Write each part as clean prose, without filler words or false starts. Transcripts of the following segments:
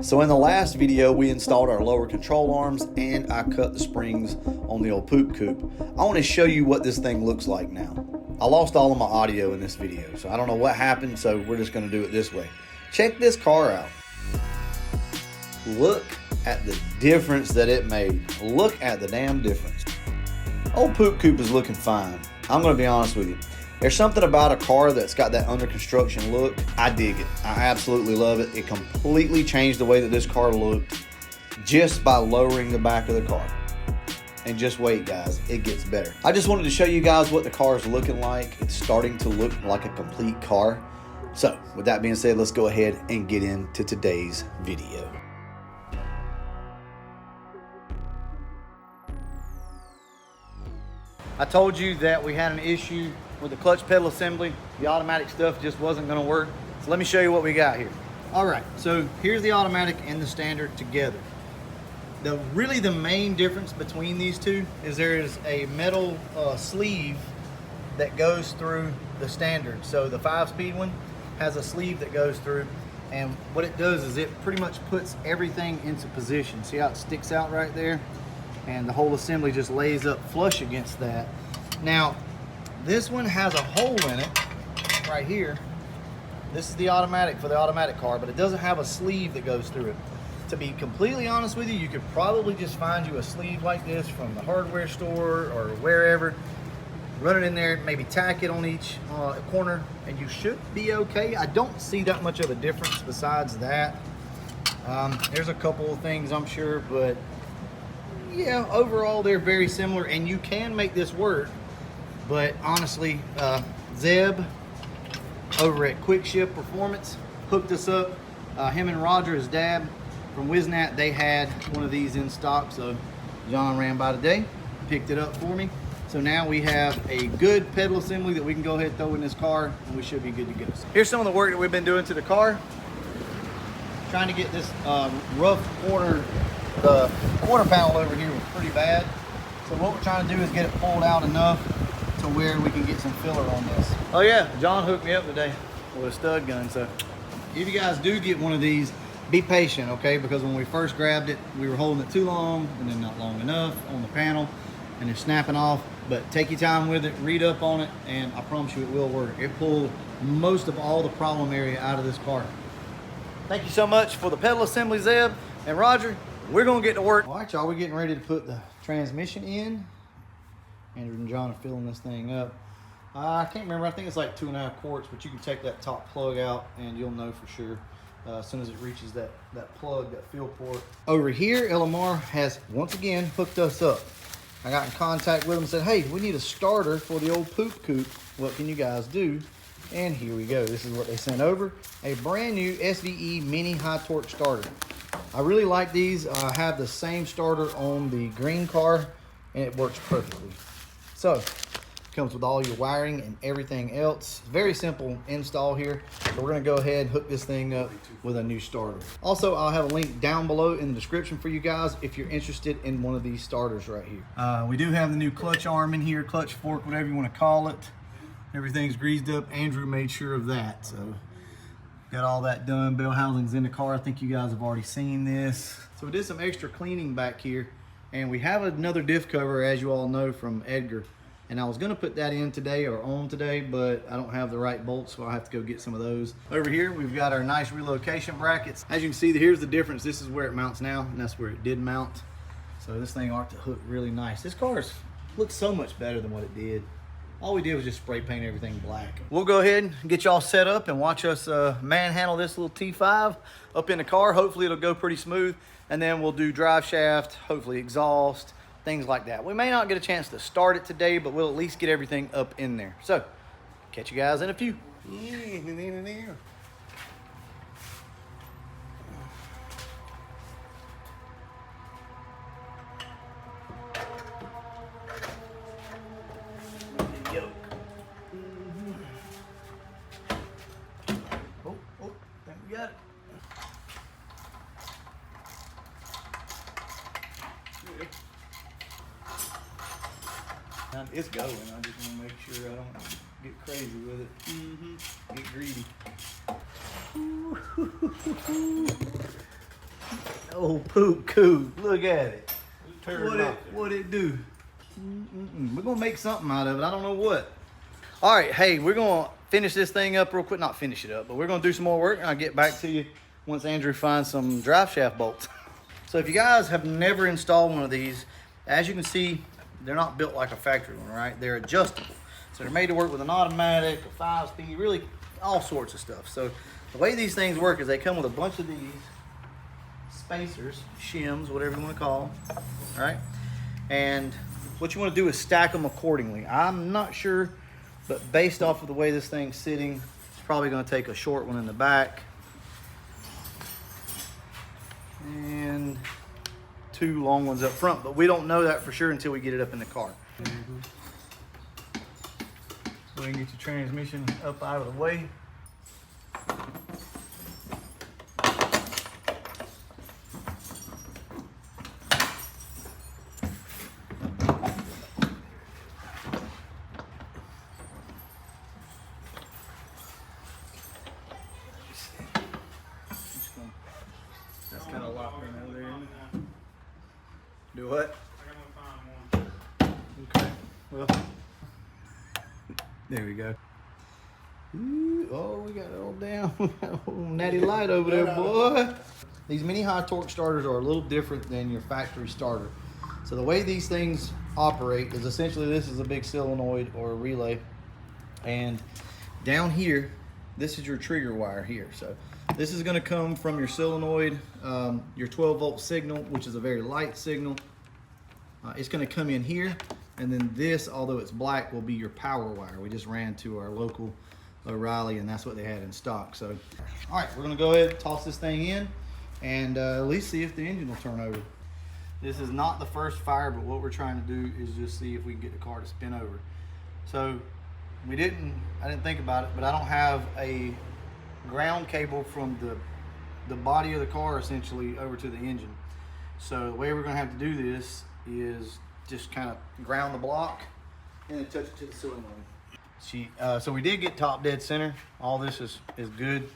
So in the last video, we installed our lower control arms and I cut the springs on the old Coupe. I want to show you what this thing looks like now. I lost all of my audio in this video, so I don't know what happened, so we're just going to do it this way. Check this car out. Look at the difference that it made. Look at the damn difference. Old Coupe is looking fine. I'm going to be honest with you. There's something about a car that's got that under construction look. I dig it. I absolutely love it. It completely changed the way that this car looked just by lowering the back of the car. And just wait, guys, it gets better. I just wanted to show you guys what the car is looking like. It's starting to look like a complete car. So with that being said, let's go ahead and get into today's video. I told you that we had an issue with the clutch pedal assembly. The automatic stuff just wasn't going to work. So let me show you what we got here. All right, so here's the automatic and the standard together. Really the main difference between these two is there is a metal sleeve that goes through the standard. So the 5-speed one has a sleeve that goes through, and what it does is it pretty much puts everything into position. See how it sticks out right there? And the whole assembly just lays up flush against that. Now, this one has a hole in it right here. This is the automatic for the automatic car, but it doesn't have a sleeve that goes through it. To be completely honest with you, you could probably just find you a sleeve like this from the hardware store or wherever. Run it in there, maybe tack it on each corner, and you should be okay. I don't see that much of a difference besides that. There's a couple of things I'm sure, but yeah, overall they're very similar, and you can make this work. But honestly, Zeb over at Quick Ship Performance hooked us up. Him and Roger, his dad from Wiznat, they had one of these in stock, so John ran by today, picked it up for me. So now we have a good pedal assembly that we can go ahead and throw in this car, and we should be good to go. Here's some of the work that we've been doing to the car. Trying to get this rough corner, the quarter panel over here was pretty bad. So what we're trying to do is get it pulled out enough to where we can get some filler on this. Oh yeah, John hooked me up today with a stud gun. So if you guys do get one of these, be patient, okay? Because when we first grabbed it, we were holding it too long and then not long enough on the panel, and it's snapping off. But take your time with it, read up on it, and I promise you it will work. It pulled most of all the problem area out of this car. Thank you so much for the pedal assembly, Zeb and Roger. We're gonna get to work. All right, y'all, we're getting ready to put the transmission in. Andrew and John are filling this thing up. I can't remember, I think it's like 2.5 quarts, but you can take that top plug out and you'll know for sure as soon as it reaches that plug, that fill port. Over here, LMR has once again hooked us up. I got in contact with them and said, hey, we need a starter for the old Coupe. What can you guys do? And here we go. This is what they sent over. A brand new SVE mini high torque starter. I really like these. I have the same starter on the green car and it works perfectly. So it comes with all your wiring and everything else. Very simple install here. So we're gonna go ahead and hook this thing up with a new starter. Also, I'll have a link down below in the description for you guys if you're interested in one of these starters right here. We do have the new clutch arm in here, clutch fork, whatever you want to call it. Everything's greased up. Andrew made sure of that. So got all that done. Bell housing's in the car. I think you guys have already seen this. So we did some extra cleaning back here, and we have another diff cover, as you all know, from Edgar. And I was gonna put that in today or on today, but I don't have the right bolts, so I'll have to go get some of those. Over here, we've got our nice relocation brackets. As you can see, here's the difference. This is where it mounts now, and that's where it did mount. So this thing ought to hook really nice. This car looks so much better than what it did. All we did was just spray paint everything black. We'll go ahead and get y'all set up and watch us manhandle this little T5 up in the car. Hopefully it'll go pretty smooth. And then we'll do drive shaft, hopefully exhaust, things like that. We may not get a chance to start it today, but we'll at least get everything up in there. So catch you guys in a few. Got it. It's going. I just want to make sure I don't get crazy with it. Get greedy. Oh, Coupe. Look at it. What it do? We're gonna make something out of it. I don't know what. All right, hey, we're gonna finish this thing up real quick. Not finish it up, but we're gonna do some more work, and I'll get back to you once Andrew finds some drive shaft bolts. So if you guys have never installed one of these, as you can see, they're not built like a factory one, right? They're adjustable. So they're made to work with an automatic, a 5-speed, really all sorts of stuff. So the way these things work is they come with a bunch of these spacers, shims, whatever you want to call them, right? And what you want to do is stack them accordingly. I'm not sure, but based off of the way this thing's sitting, it's probably going to take a short one in the back and 2 long ones up front, but we don't know that for sure until we get it up in the car. Go ahead and get your transmission up out of the way. That's kind of locked in over there. Do what? Okay. Well, there we go. Ooh, oh, we got it all down. Oh, natty light over there, boy. These mini high torque starters are a little different than your factory starter. So the way these things operate is essentially this is a big solenoid or a relay. And down here, this is your trigger wire here. So this is gonna come from your solenoid, your 12-volt signal, which is a very light signal. It's gonna come in here, and then this, although it's black, will be your power wire. We just ran to our local O'Reilly, and that's what they had in stock. So, all right, we're gonna go ahead and toss this thing in, and at least see if the engine will turn over. This is not the first fire, but what we're trying to do is just see if we can get the car to spin over. So, I didn't think about it, but I don't have a ground cable from the body of the car essentially over to the engine. So the way we're gonna have to do this is just kind of ground the block and then touch it to the solenoid. So we did get top dead center. All this is good.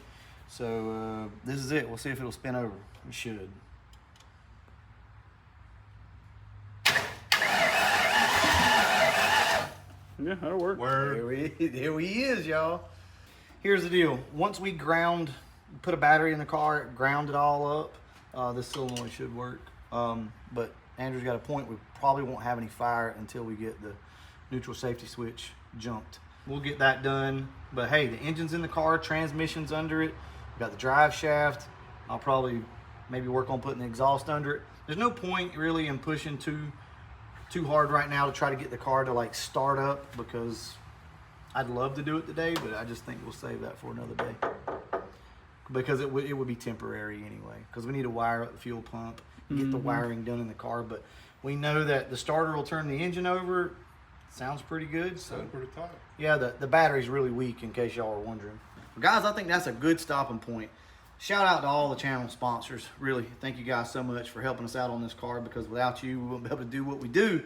So this is it. We'll see if it'll spin over. We should. Yeah, that'll work. Here he is, y'all. Here's the deal. Once we put a battery in the car, ground it all up, this solenoid should work. But Andrew's got a point. We probably won't have any fire until we get the neutral safety switch jumped. We'll get that done. But hey, the engine's in the car, transmission's under it. We've got the drive shaft. I'll probably maybe work on putting the exhaust under it. There's no point really in pushing too hard right now to try to get the car to like start up, because I'd love to do it today, but I just think we'll save that for another day, because it would be temporary anyway, because we need to wire up the fuel pump and get the wiring done in the car. But we know that the starter will turn the engine over. Sounds pretty good. Sounds pretty tight. Yeah, the battery's really weak, in case y'all are wondering. But guys, I think that's a good stopping point. Shout out to all the channel sponsors. Really, thank you guys so much for helping us out on this car, because without you, we wouldn't be able to do what we do.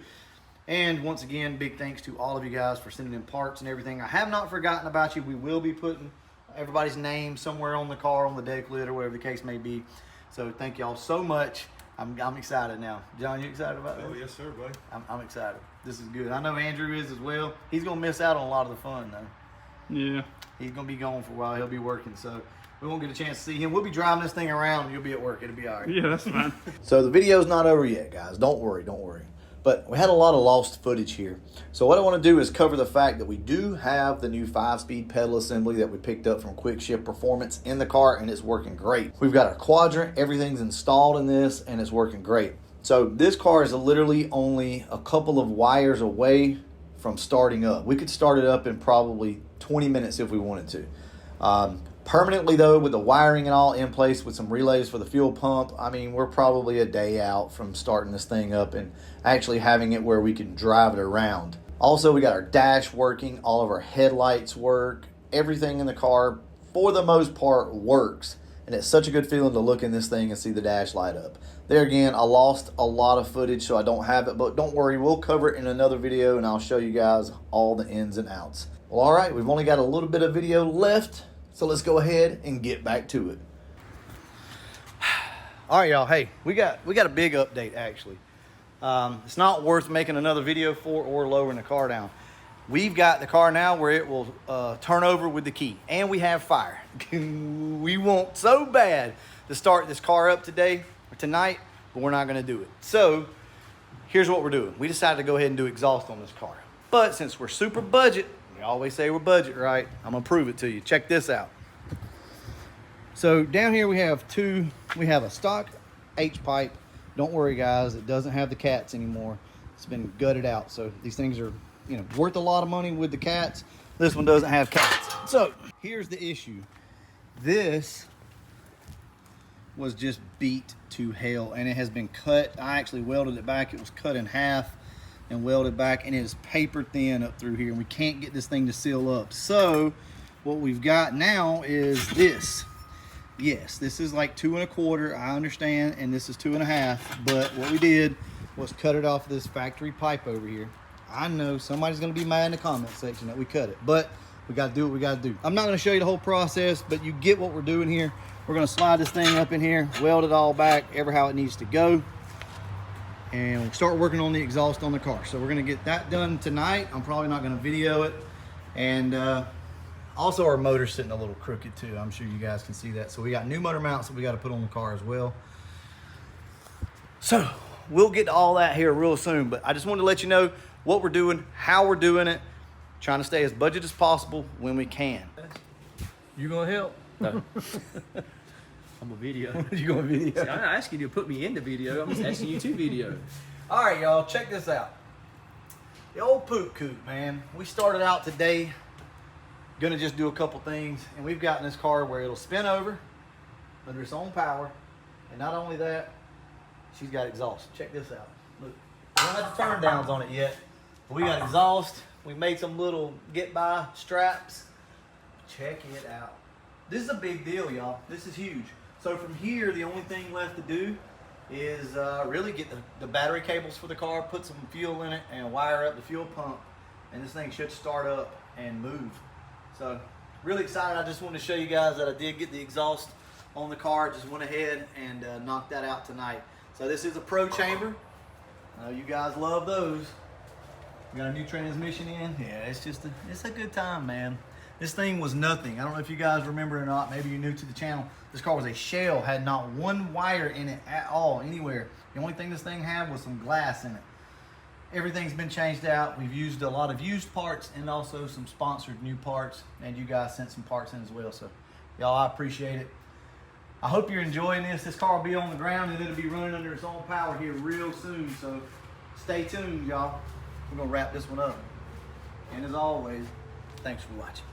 And once again, big thanks to all of you guys for sending in parts and everything. I have not forgotten about you. We will be putting everybody's name somewhere on the car, on the deck lid, or whatever the case may be. So thank y'all so much. I'm excited now. John, you excited about this? Oh, yes, sir, buddy. I'm excited. This is good. I know Andrew is as well. He's going to miss out on a lot of the fun, though. Yeah. He's going to be gone for a while. He'll be working, so we won't get a chance to see him. We'll be driving this thing around, and you'll be at work. It'll be all right. Yeah, that's fine. So the video's not over yet, guys. Don't worry, don't worry. But we had a lot of lost footage here. So what I want to do is cover the fact that we do have the new 5-speed pedal assembly that we picked up from Quick Ship Performance in the car, and it's working great. We've got our quadrant, everything's installed in this, and it's working great. So this car is literally only a couple of wires away from starting up. We could start it up in probably 20 minutes if we wanted to. Permanently though, with the wiring and all in place with some relays for the fuel pump, I mean, we're probably a day out from starting this thing up and actually having it where we can drive it around. Also, we got our dash working, all of our headlights work, everything in the car, for the most part, works. And it's such a good feeling to look in this thing and see the dash light up. There again, I lost a lot of footage, so I don't have it, but don't worry, we'll cover it in another video and I'll show you guys all the ins and outs. Well, all right, we've only got a little bit of video left. So let's go ahead and get back to it. All right, y'all. Hey, we got a big update actually. It's not worth making another video for or lowering the car down. We've got the car now where it will turn over with the key, and we have fire. We want so bad to start this car up today or tonight, but we're not going to do it. So here's what we're doing. We decided to go ahead and do exhaust on this car. But since we're super budget, we always say we're budget, right? I'm going to prove it to you. Check this out. So down here we have a stock H-pipe. Don't worry, guys, it doesn't have the cats anymore. It's been gutted out. So these things are, you know, worth a lot of money with the cats. This one doesn't have cats. So here's the issue. This was just beat to hell, and it has been cut. I actually welded it back. It was cut in half and welded back, and it is paper thin up through here, and we can't get this thing to seal up. So what we've got now is this. Yes, this is like 2 1/4, I understand, and this is 2 1/2, but what we did was cut it off this factory pipe over here. I know somebody's gonna be mad in the comment section that we cut it, but we gotta do what we gotta do. I'm not gonna show you the whole process, but you get what we're doing here. We're gonna slide this thing up in here, weld it all back, ever how it needs to go, and we'll start working on the exhaust on the car. So we're gonna get that done tonight. I'm probably not gonna video it, and also our motor's sitting a little crooked too. I'm sure you guys can see that. So we got new motor mounts that we gotta put on the car as well. So we'll get to all that here real soon, but I just wanted to let you know what we're doing, how we're doing it, trying to stay as budget as possible when we can. You gonna help? No. I'm a video. You gonna video? See, I'm not asking you to put me in the video. I'm just asking you to video. All right, y'all, check this out. The old Coupe, man. We started out today, gonna just do a couple things, and we've gotten this car where it'll spin over under its own power, and not only that, she's got exhaust. Check this out. Look, we don't have the turn downs on it yet, but we got exhaust. We made some little get-by straps. Check it out. This is a big deal, y'all. This is huge. So from here, the only thing left to do is really get the battery cables for the car, put some fuel in it, and wire up the fuel pump, and this thing should start up and move. So really excited. I just wanted to show you guys that I did get the exhaust on the car. Just went ahead and knocked that out tonight. So this is a Pro chamber. I know you guys love those. We got a new transmission in. Yeah, it's a good time, man. This thing was nothing. I don't know if you guys remember or not. Maybe you're new to the channel. This car was a shell, had not one wire in it at all, anywhere. The only thing this thing had was some glass in it. Everything's been changed out. We've used a lot of used parts and also some sponsored new parts, and you guys sent some parts in as well. So y'all, I appreciate it. I hope you're enjoying this. This car will be on the ground and it'll be running under its own power here real soon. So stay tuned, y'all. We're gonna wrap this one up. And as always, thanks for watching.